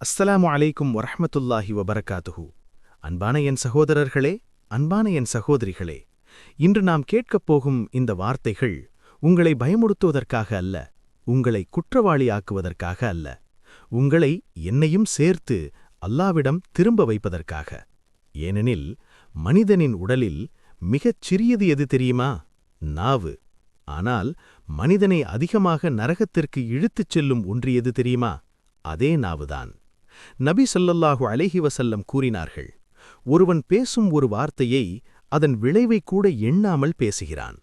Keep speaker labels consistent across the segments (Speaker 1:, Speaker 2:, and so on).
Speaker 1: அஸ்ஸலாமு அலைக்கும் வரஹ்மத்துல்லாஹி வபரகாத்துஹு. அன்பான என் சகோதரர்களே, அன்பான என் சகோதரிகளே, இன்று நாம் கேட்கப் போகும் இந்த வார்த்தைகள் உங்களை பயமுறுத்துவதற்காக அல்ல, உங்களை குற்றவாளியாக்குவதற்காக அல்ல, உங்களை என்னையும் சேர்த்து அல்லாவிடம் திரும்ப வைப்பதற்காக. ஏனெனில் மனிதனின் உடலில் மிகச் சிறியது எது தெரியுமா? நாவு. ஆனால் மனிதனை அதிகமாக நரகத்திற்கு இழுத்துச் செல்லும் ஒன்று எது தெரியுமா? அதே நாவுதான். நபி ஸல்லல்லாஹு அலைஹி வஸல்லம் கூறினார்கள், ஒருவன் பேசும் ஒரு வார்த்தையை அதன் விளைவை கூட எண்ணாமல் பேசுகிறான்.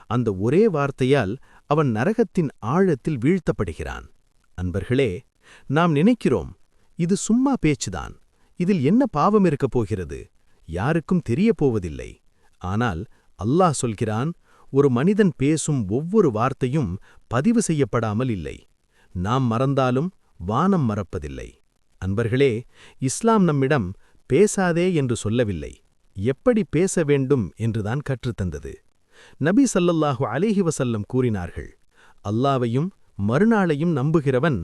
Speaker 1: அந்த ஒரே வார்த்தையால் அவன் நரகத்தின் ஆழத்தில் வீழ்த்தப்படுகிறான். அன்பர்களே, நாம் நினைக்கிறோம், இது சும்மா பேச்சுதான், இதில் என்ன பாவம் இருக்கப் போகிறது, யாருக்கும் தெரியப் போவதில்லை. ஆனால் அல்லாஹ் சொல்கிறான், ஒரு மனிதன் பேசும் ஒவ்வொரு வார்த்தையும் பதிவு செய்யப்படாமல் இல்லை. நாம் மறந்தாலும் வானம் மறப்பதில்லை. அன்பர்களே, இஸ்லாம் நம்மிடம் பேசாதே என்று சொல்லவில்லை, எப்படி பேச வேண்டும் என்றுதான் கற்றுத்தந்தது. நபி ஸல்லல்லாஹு அலைஹி வஸல்லம் கூறினார்கள், அல்லாவையும் மறுநாளையும் நம்புகிறவன்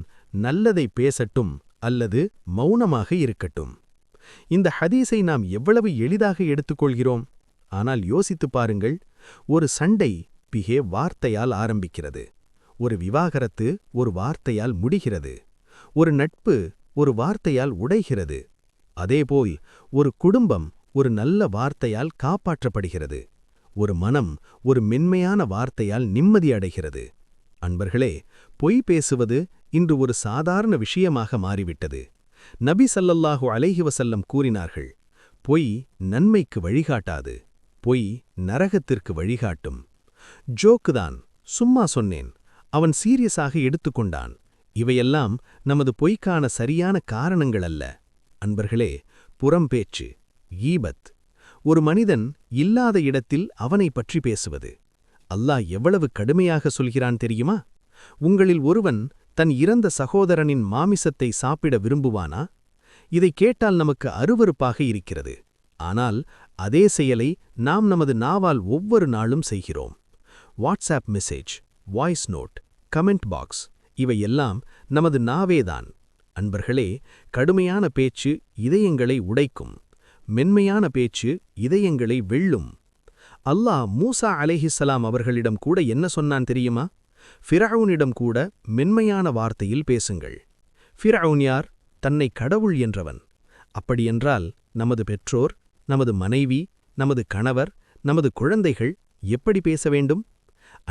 Speaker 1: நல்லதை பேசட்டும் அல்லது மௌனமாக இருக்கட்டும். இந்த ஹதீஸை நாம் எவ்வளவு எளிதாக எடுத்துக்கொள்கிறோம். ஆனால் யோசித்துப் பாருங்கள், ஒரு சண்டை வார்த்தையால் ஆரம்பிக்கிறது, ஒரு விவாகரத்து ஒரு வார்த்தையால் முடிகிறது, ஒரு நட்பு ஒரு வார்த்தையால் உடைகிறது. அதேபோல் ஒரு குடும்பம் ஒரு நல்ல வார்த்தையால் காப்பாற்றப்படுகிறது, ஒரு மனம் ஒரு மென்மையான வார்த்தையால் நிம்மதி அடைகிறது. அன்பர்களே, பொய் பேசுவது இன்று ஒரு சாதாரண விஷயமாக மாறிவிட்டது. நபி ஸல்லல்லாஹு அலைஹி வஸல்லம் கூறினார்கள், பொய் நன்மைக்கு வழிகாட்டாது, பொய் நரகத்திற்கு வழிகாட்டும். ஜோக்குதான், சும்மா சொன்னேன், அவன் சீரியஸாக எடுத்துக்கொண்டான். இவையெல்லாம் நமது பொய்க்கான சரியான காரணங்கள் அல்ல. அன்பர்களே, புறம்பேச்சு, கீபத், ஒரு மனிதன் இல்லாத இடத்தில் அவனை பற்றி பேசுவது. அல்லாஹ் எவ்வளவு கடுமையாக சொல்கிறான் தெரியுமா? உங்களில் ஒருவன் தன் இறந்த சகோதரனின் மாமிசத்தை சாப்பிட விரும்புவானா? இதை கேட்டால் நமக்கு அருவருப்பாக இருக்கிறது. ஆனால் அதே செயலை நாம் நமது நாவால் ஒவ்வொரு நாளும் செய்கிறோம். WhatsApp message, voice note, comment box, இவையெல்லாம் நமது நாவேதான். அன்பர்களே, கடுமையான பேச்சு இதயங்களை உடைக்கும், மென்மையான பேச்சு இதயங்களை வெல்லும். அல்லாஹ் மூசா அலைஹிஸ்ஸலாம் அவர்களிடம் கூட என்ன சொன்னான் தெரியுமா? ஃபிரவுனிடம் கூட மென்மையான வார்த்தையில் பேசுங்கள். ஃபிரவுன் யார்? தன்னை கடவுள் என்றவன். அப்படியென்றால் நமது பெற்றோர், நமது மனைவி, நமது கணவர், நமது குழந்தைகள் எப்படி பேச வேண்டும்?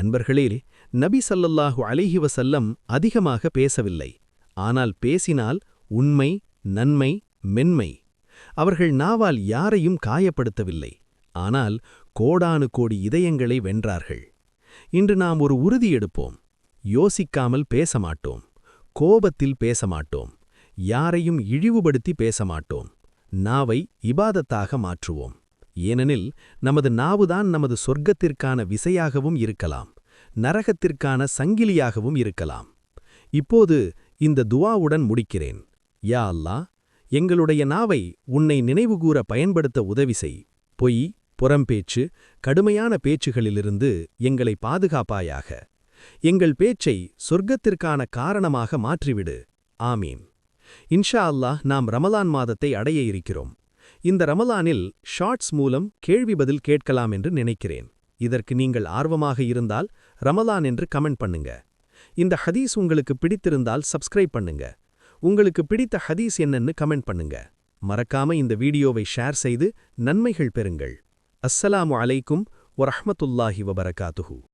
Speaker 1: அன்பர்களே, நபி ஸல்லல்லாஹு அலைஹி வஸல்லம் அதிகமாக பேசவில்லை. ஆனால் பேசினால் உண்மை, நன்மை, மென்மை. அவர்கள் நாவால் யாரையும் காயப்படுத்தவில்லை. ஆனால் கோடானு கோடி இதயங்களை வென்றார்கள். இன்று நாம் ஒரு உறுதி எடுப்போம். யோசிக்காமல் பேசமாட்டோம், கோபத்தில் பேசமாட்டோம், யாரையும் இழிவுபடுத்தி பேசமாட்டோம். நாவை இபாதத்தாக மாற்றுவோம். ஏனெனில் நமது நாவுதான் நமது சொர்க்கத்திற்கான விசையாகவும் இருக்கலாம், நரகத்திற்கான சங்கிலியாகவும் இருக்கலாம். இப்போது இந்த துஆவுடன் முடிக்கிறேன். யா அல்லாஹ், எங்களுடைய நாவை உன்னை நினைவுகூர பயன்படுத்த உதவி செய். பொய், புறம்பேச்சு, கடுமையான பேச்சுகளிலிருந்து எங்களை பாதுகாப்பாயாக. எங்கள் பேச்சை சொர்க்கத்திற்கான காரணமாக மாற்றிவிடு. ஆமீன். இன்ஷா அல்லாஹ், நாம் ரமலான் மாதத்தை அடைய இருக்கிறோம். இந்த ரமலானில் ஷார்ட்ஸ் மூலம் கேள்வி பதில் கேட்கலாம் என்று நினைக்கிறேன். இதற்கு நீங்கள் ஆர்வமாக இருந்தால் ரமலான் என்று கமெண்ட் பண்ணுங்க. இந்த ஹதீஸ் உங்களுக்கு பிடித்திருந்தால் சப்ஸ்கிரைப் பண்ணுங்க. உங்களுக்கு பிடித்த ஹதீஸ் என்னன்னு கமெண்ட் பண்ணுங்க. மறக்காம இந்த வீடியோவை ஷேர் செய்து நன்மைகள் பெறுங்கள். அஸ்ஸலாமு அலைக்கும் வரஹ்மத்துல்லாஹி வபரகாத்துஹு.